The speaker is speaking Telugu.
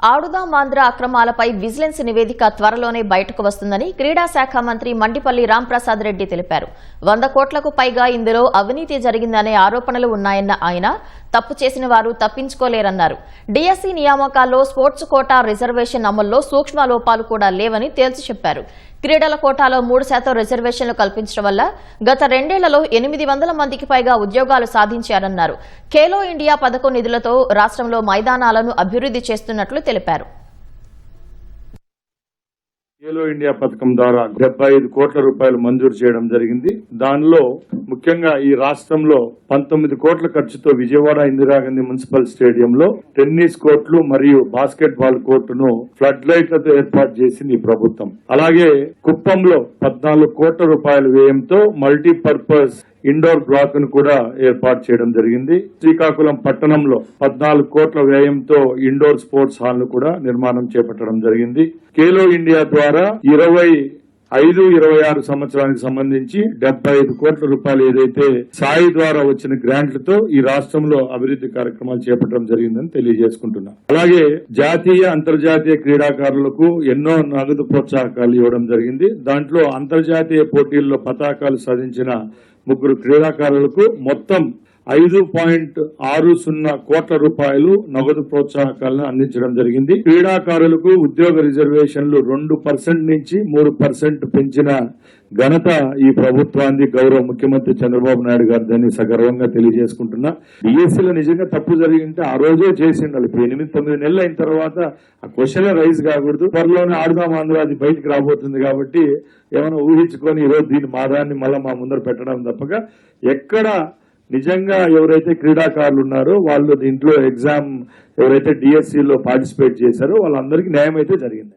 ఆడుదాం ఆంధ్ర అక్రమాలపై విజిలెన్స్ నివేదిక త్వరలోనే బయటకు వస్తుందని క్రీడా శాఖ మంత్రి మండిపల్లి రాంప్రసాద్ రెడ్డి తెలిపారు. 100 కోట్లకు పైగా ఇందులో అవినీతి జరిగిందనే ఆరోపణలు ఉన్నాయన్న ఆయన తప్పు చేసిన వారు తప్పించుకోలేరన్నారు. డీఎస్సీ నియామకాల్లో స్పోర్ట్స్ కోటా రిజర్వేషన్ అమల్లో సూక్ష్మ లోపాలు కూడా లేవని తేల్చి చెప్పారు. క్రీడల కోటాలో 3% రిజర్వేషన్లు కల్పించడం వల్ల గత 2 ఏళ్లలో 800 మందికి పైగా ఉద్యోగాలు సాధించారన్నారు. ఖేలో ఇండియా పథకం నిధులతో రాష్ట్రంలో మైదానాలను అభివృద్ధి చేస్తున్నట్లు తెలిపారు. ఖేలో ఇండియా పథకం ద్వారా 75 కోట్ల రూపాయలు మంజూరు చేయడం జరిగింది. దానిలో ముఖ్యంగా ఈ రాష్ట్రంలో 19 కోట్ల ఖర్చుతో విజయవాడ ఇందిరాగాంధీ మున్సిపల్ స్టేడియంలో టెన్నిస్ కోర్టులు మరియు బాస్కెట్ బాల్ కోర్టును ఫ్లడ్ లైట్లతో ఏర్పాటు చేసింది ఈ ప్రభుత్వం. అలాగే కుప్పంలో 14 కోట్ల రూపాయల వ్యయంతో మల్టీపర్పస్ ఇండోర్ బ్లాక్ ను కూడా ఏర్పాటు చేయడం జరిగింది. శ్రీకాకుళం పట్టణంలో 14 కోట్ల వ్యయంతో ఇండోర్ స్పోర్ట్స్ హాల్ ను కూడా నిర్మాణం చేపట్టడం జరిగింది. ఖేలో ఇండియా ద్వారా 25-26 సంవత్సరానికి సంబంధించి 75 కోట్ల రూపాయలు ఏదైతే సాయి ద్వారా వచ్చిన గ్రాంట్లతో ఈ రాష్ట్రంలో అభివృద్ధి కార్యక్రమాలు చేపట్టడం జరిగిందని తెలియజేసుకుంటున్నా. అలాగే జాతీయ అంతర్జాతీయ క్రీడాకారులకు ఎన్నో నగదు ప్రోత్సాహకాలు ఇవ్వడం జరిగింది. దాంట్లో అంతర్జాతీయ పోటీల్లో పతాకాలు సాధించిన 3 క్రీడాకారులకు మొత్తం 5.60 కోట్ల రూపాయలు నగదు ప్రోత్సాహకాలను అందించడం జరిగింది. క్రీడాకారులకు ఉద్యోగ రిజర్వేషన్లు 2% నుంచి 3% పెంచిన ఘనత ఈ ప్రభుత్వాన్ని గౌరవ ముఖ్యమంత్రి చంద్రబాబు నాయుడు గారు దాన్ని సగర్వంగా తెలియజేసుకుంటున్నా. డిఎస్సీలో నిజంగా తప్పు జరిగింటే ఆ రోజే చేసి ఉండాలి. ఇప్పుడు 8-9 నెలలు అయిన తర్వాత ఆ క్వశ్చన్ రైజ్ కాకూడదు. త్వరలోనే ఆడుదాం ఆంధ్ర అది బయటకు రాబోతుంది కాబట్టి ఏమైనా ఊహించుకొని ఈరోజు దీన్ని మాదాన్ని మళ్ళీ మా ముందర పెట్టడం తప్పగా ఎక్కడ నిజంగా ఎవరైతే క్రీడాకారులు ఉన్నారో వాళ్ళు దీంట్లో ఎగ్జామ్ ఎవరైతే డిఎస్సీలో పార్టిసిపేట్ చేశారో వాళ్ళందరికీ న్యాయం అయితే జరిగింది.